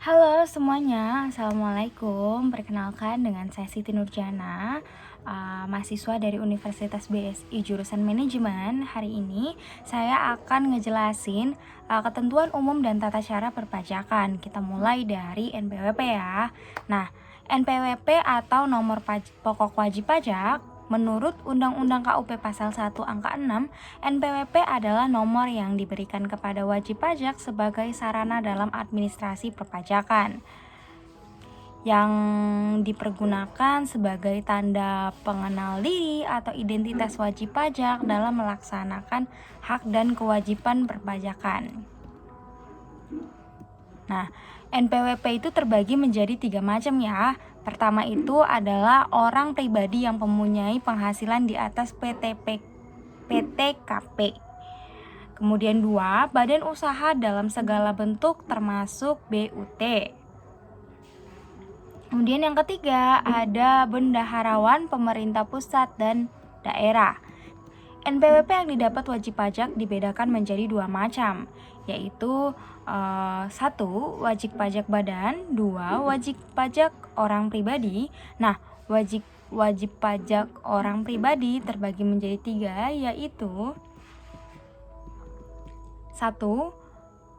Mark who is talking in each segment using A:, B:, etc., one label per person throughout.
A: Halo semuanya, Assalamualaikum. Perkenalkan dengan saya Siti Nurjana, mahasiswa dari Universitas BSI jurusan Manajemen. Hari ini saya akan ngejelasin ketentuan umum dan tata cara perpajakan. Kita mulai dari NPWP ya. Nah, NPWP atau nomor pokok wajib pajak menurut Undang-Undang KUP Pasal 1 Angka 6, NPWP adalah nomor yang diberikan kepada wajib pajak sebagai sarana dalam administrasi perpajakan yang dipergunakan sebagai tanda pengenal diri atau identitas wajib pajak dalam melaksanakan hak dan kewajiban perpajakan. Nah, NPWP itu terbagi menjadi 3 macam ya. Pertama itu adalah orang pribadi yang mempunyai penghasilan di atas PTKP. Kemudian 2, badan usaha dalam segala bentuk termasuk BUT. Kemudian yang ketiga ada bendaharawan pemerintah pusat dan daerah. NPWP yang didapat wajib pajak dibedakan menjadi 2 macam, yaitu 1. Wajib pajak badan, 2. Wajib pajak orang pribadi. Nah, wajib pajak orang pribadi terbagi menjadi 3, yaitu 1.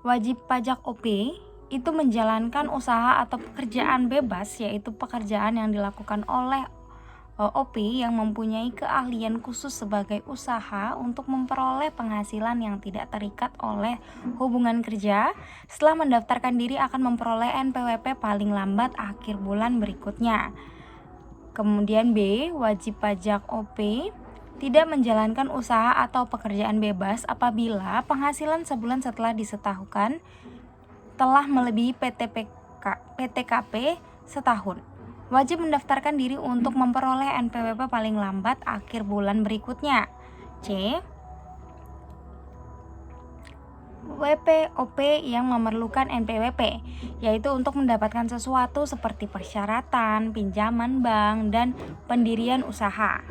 A: Wajib pajak OP itu menjalankan usaha atau pekerjaan bebas, yaitu pekerjaan yang dilakukan oleh OP yang mempunyai keahlian khusus sebagai usaha untuk memperoleh penghasilan yang tidak terikat oleh hubungan kerja. Setelah mendaftarkan diri akan memperoleh NPWP paling lambat akhir bulan berikutnya. Kemudian B, wajib pajak OP tidak menjalankan usaha atau pekerjaan bebas apabila penghasilan sebulan setelah disetahunkan telah melebihi PTKP setahun. Wajib mendaftarkan diri untuk memperoleh NPWP paling lambat akhir bulan berikutnya. C. WPOP yang memerlukan NPWP, yaitu untuk mendapatkan sesuatu seperti persyaratan, pinjaman bank, dan pendirian usaha.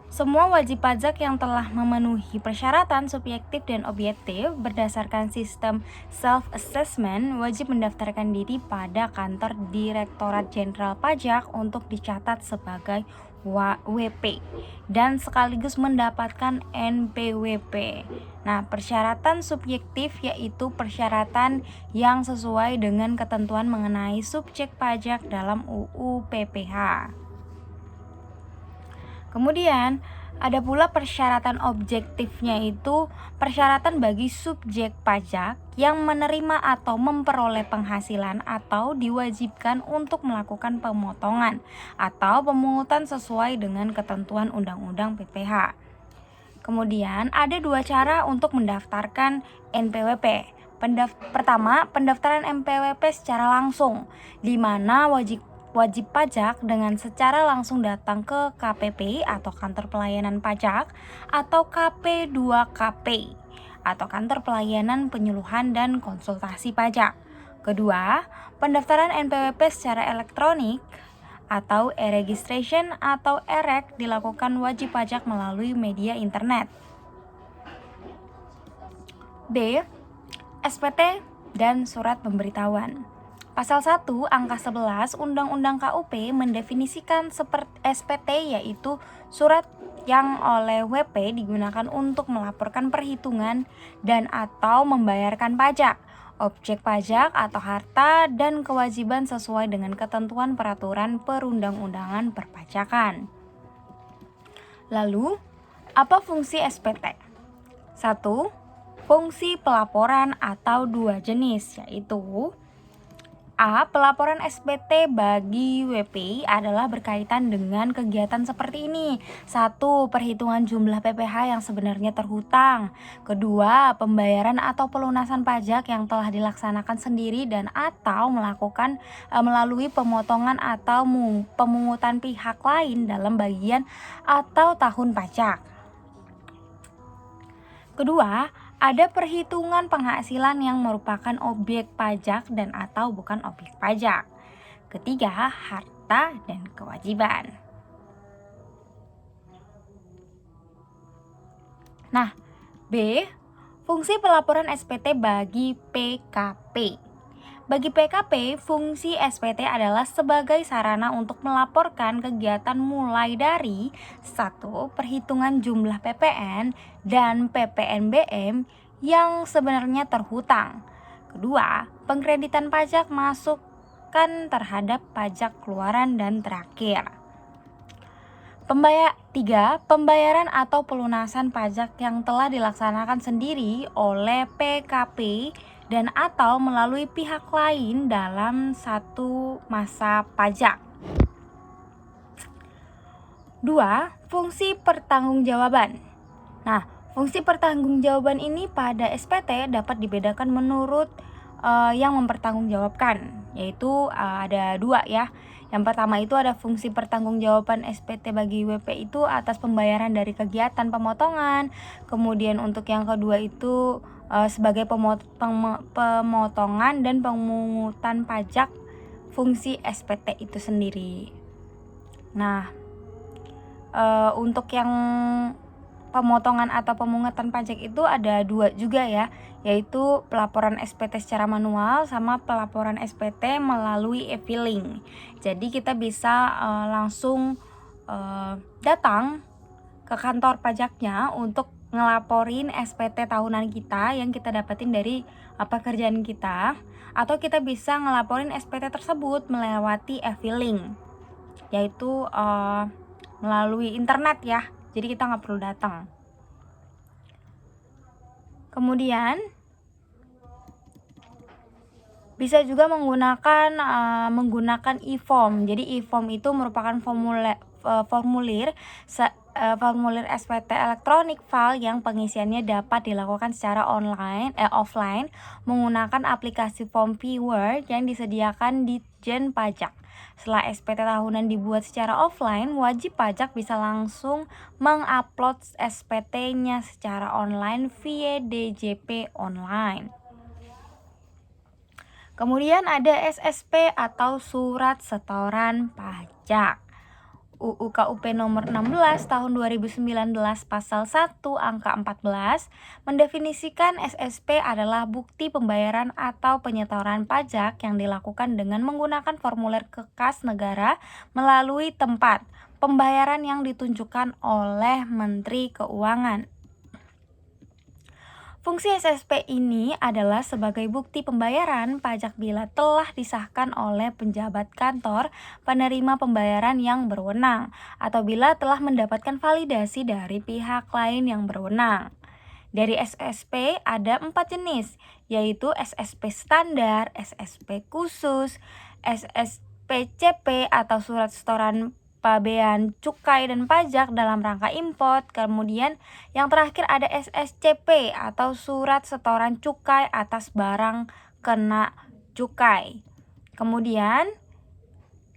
A: Semua wajib pajak yang telah memenuhi persyaratan subjektif dan objektif berdasarkan sistem self-assessment wajib mendaftarkan diri pada kantor Direktorat Jenderal Pajak untuk dicatat sebagai WP dan sekaligus mendapatkan NPWP. Nah, persyaratan subjektif yaitu persyaratan yang sesuai dengan ketentuan mengenai subjek pajak dalam UU PPH. Kemudian ada pula persyaratan objektifnya, itu persyaratan bagi subjek pajak yang menerima atau memperoleh penghasilan atau diwajibkan untuk melakukan pemotongan atau pemungutan sesuai dengan ketentuan Undang-Undang PPH. Kemudian ada 2 cara untuk mendaftarkan NPWP. Pertama, pendaftaran NPWP secara langsung, di mana wajib pajak dengan secara langsung datang ke KPP atau kantor pelayanan pajak atau KP2KP atau kantor pelayanan penyuluhan dan konsultasi pajak. Kedua, pendaftaran NPWP secara elektronik atau e-registration atau EREK dilakukan wajib pajak melalui media internet. B. SPT dan surat pemberitahuan. Pasal 1 angka 11 Undang-Undang KUP mendefinisikan SPT yaitu surat yang oleh WP digunakan untuk melaporkan perhitungan dan atau membayarkan pajak, objek pajak atau harta dan kewajiban sesuai dengan ketentuan peraturan perundang-undangan perpajakan. Lalu, apa fungsi SPT? 1. Fungsi pelaporan atau 2 jenis, yaitu A. Pelaporan SPT bagi WP adalah berkaitan dengan kegiatan seperti ini. 1. Perhitungan jumlah PPh yang sebenarnya terhutang. Kedua, pembayaran atau pelunasan pajak yang telah dilaksanakan sendiri dan atau melakukan melalui pemotongan atau pemungutan pihak lain dalam bagian atau tahun pajak. Kedua, ada perhitungan penghasilan yang merupakan objek pajak dan atau bukan objek pajak. Ketiga, harta dan kewajiban. Nah, B. Fungsi pelaporan SPT bagi PKP. Bagi PKP, fungsi SPT adalah sebagai sarana untuk melaporkan kegiatan mulai dari 1. Perhitungan jumlah PPN dan PPNBM yang sebenarnya terhutang. Kedua, pengkreditan pajak masukan terhadap pajak keluaran, dan terakhir 3. Pembayaran atau pelunasan pajak yang telah dilaksanakan sendiri oleh PKP dan atau melalui pihak lain dalam satu masa pajak. 2. Fungsi pertanggungjawaban. Nah, fungsi pertanggungjawaban ini pada SPT dapat dibedakan menurut yang mempertanggungjawabkan, yaitu ada 2 ya. Yang pertama itu ada fungsi pertanggungjawaban SPT bagi WP itu atas pembayaran dari kegiatan pemotongan. Kemudian untuk yang kedua itu sebagai pemotongan dan pemungutan pajak fungsi SPT itu sendiri. Nah, untuk yang pemotongan atau pemungutan pajak itu ada 2 juga ya, yaitu pelaporan SPT secara manual sama pelaporan SPT melalui e-filing. Jadi kita bisa langsung datang ke kantor pajaknya untuk ngelaporin SPT tahunan kita yang kita dapetin dari pekerjaan kita, atau kita bisa ngelaporin SPT tersebut melewati e-filing, yaitu melalui internet ya. Jadi kita nggak perlu datang. Kemudian bisa juga menggunakan e-form. Jadi e-form itu merupakan formulir SPT elektronik file yang pengisiannya dapat dilakukan secara offline menggunakan aplikasi form viewer yang disediakan di Ditjen Pajak. Setelah SPT tahunan dibuat secara offline, wajib pajak bisa langsung mengupload SPT-nya secara online via DJP online. Kemudian ada SSP atau surat setoran pajak. UU KUP nomor 16 tahun 2019 pasal 1 angka 14 mendefinisikan SSP adalah bukti pembayaran atau penyetoran pajak yang dilakukan dengan menggunakan formulir kekas negara melalui tempat pembayaran yang ditunjukkan oleh Menteri Keuangan. Fungsi SSP ini adalah sebagai bukti pembayaran pajak bila telah disahkan oleh penjabat kantor penerima pembayaran yang berwenang atau bila telah mendapatkan validasi dari pihak lain yang berwenang. Dari SSP ada 4 jenis, yaitu SSP standar, SSP khusus, SSPCP atau surat setoran pabean cukai dan pajak dalam rangka import. Kemudian yang terakhir ada SSCP atau surat setoran cukai atas barang kena cukai. Kemudian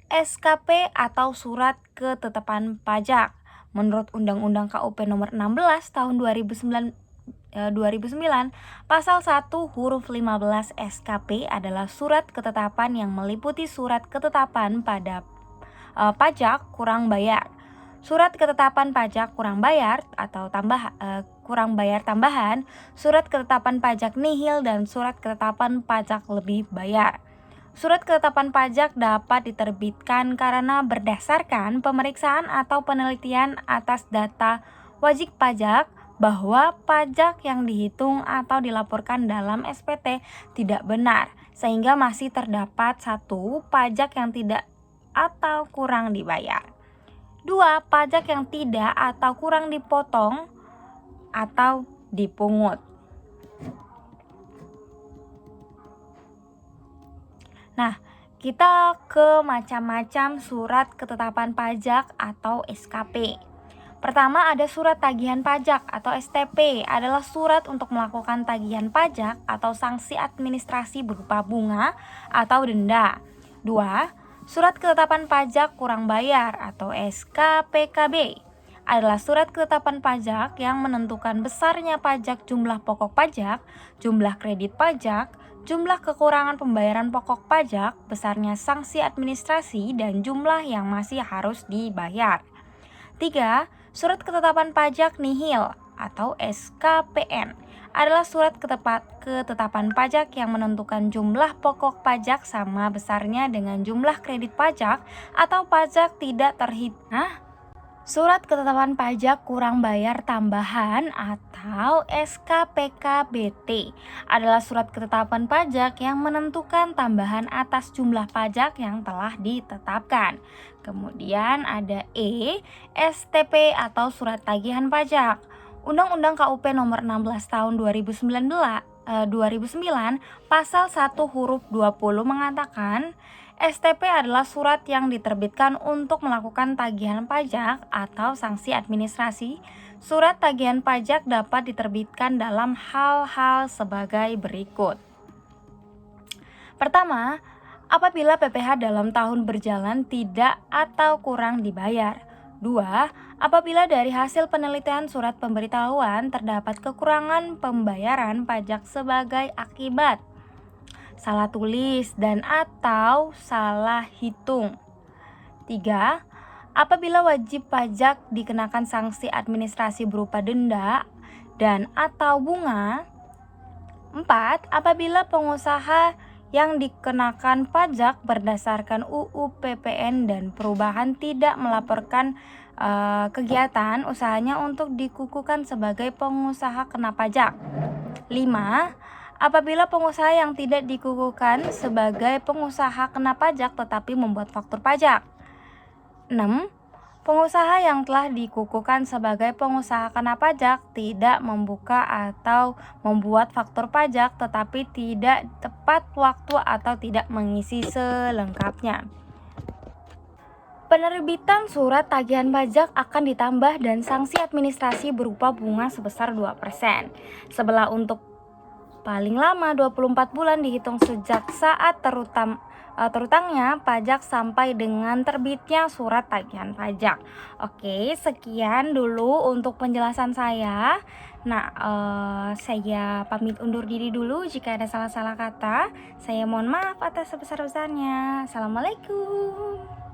A: SKP atau surat ketetapan pajak. Menurut Undang-Undang KUP nomor 16 tahun 2009 pasal 1 huruf 15 SKP adalah surat ketetapan yang meliputi surat ketetapan pada pajak kurang bayar, surat ketetapan pajak kurang bayar atau kurang bayar tambahan, surat ketetapan pajak nihil, dan surat ketetapan pajak lebih bayar. Surat ketetapan pajak dapat diterbitkan karena berdasarkan pemeriksaan atau penelitian atas data wajib pajak bahwa pajak yang dihitung atau dilaporkan dalam SPT tidak benar, sehingga masih terdapat 1. Pajak yang tidak atau kurang dibayar. 2. Pajak yang tidak atau kurang dipotong atau dipungut. Nah, kita ke macam-macam surat ketetapan pajak atau SKP. Pertama ada surat tagihan pajak atau STP, adalah surat untuk melakukan tagihan pajak atau sanksi administrasi berupa bunga atau denda. 2. Surat ketetapan pajak kurang bayar atau SKPKB adalah surat ketetapan pajak yang menentukan besarnya pajak, jumlah pokok pajak, jumlah kredit pajak, jumlah kekurangan pembayaran pokok pajak, besarnya sanksi administrasi, dan jumlah yang masih harus dibayar. 3. Surat ketetapan pajak nihil atau SKPN adalah surat ketetapan pajak yang menentukan jumlah pokok pajak sama besarnya dengan jumlah kredit pajak atau pajak tidak terhitung. Surat ketetapan pajak kurang bayar tambahan atau SKPKBT adalah surat ketetapan pajak yang menentukan tambahan atas jumlah pajak yang telah ditetapkan. Kemudian ada STP atau surat tagihan pajak. Undang-Undang KUP nomor 16 tahun 2009 pasal 1 huruf 20 mengatakan STP adalah surat yang diterbitkan untuk melakukan tagihan pajak atau sanksi administrasi. Surat tagihan pajak dapat diterbitkan dalam hal-hal sebagai berikut. Pertama, apabila PPh dalam tahun berjalan tidak atau kurang dibayar. 2. Apabila dari hasil penelitian surat pemberitahuan terdapat kekurangan pembayaran pajak sebagai akibat salah tulis dan atau salah hitung. 3. Apabila wajib pajak dikenakan sanksi administrasi berupa denda dan atau bunga. 4. Apabila pengusaha yang dikenakan pajak berdasarkan UU PPN dan perubahan tidak melaporkan kegiatan usahanya untuk dikukuhkan sebagai pengusaha kena pajak. 5. Apabila pengusaha yang tidak dikukuhkan sebagai pengusaha kena pajak tetapi membuat faktur pajak. 6. Pengusaha yang telah dikukuhkan sebagai pengusaha kena pajak tidak membuka atau membuat faktur pajak tetapi tidak tepat waktu atau tidak mengisi selengkapnya. Penerbitan surat tagihan pajak akan ditambah dan sanksi administrasi berupa bunga sebesar 2%. Sebelah untuk paling lama 24 bulan dihitung sejak saat terutangnya pajak sampai dengan terbitnya surat tagihan pajak. Oke, sekian dulu untuk penjelasan saya. Nah, saya pamit undur diri dulu. Jika ada salah-salah kata, saya mohon maaf atas sebesar-besarnya. Assalamualaikum.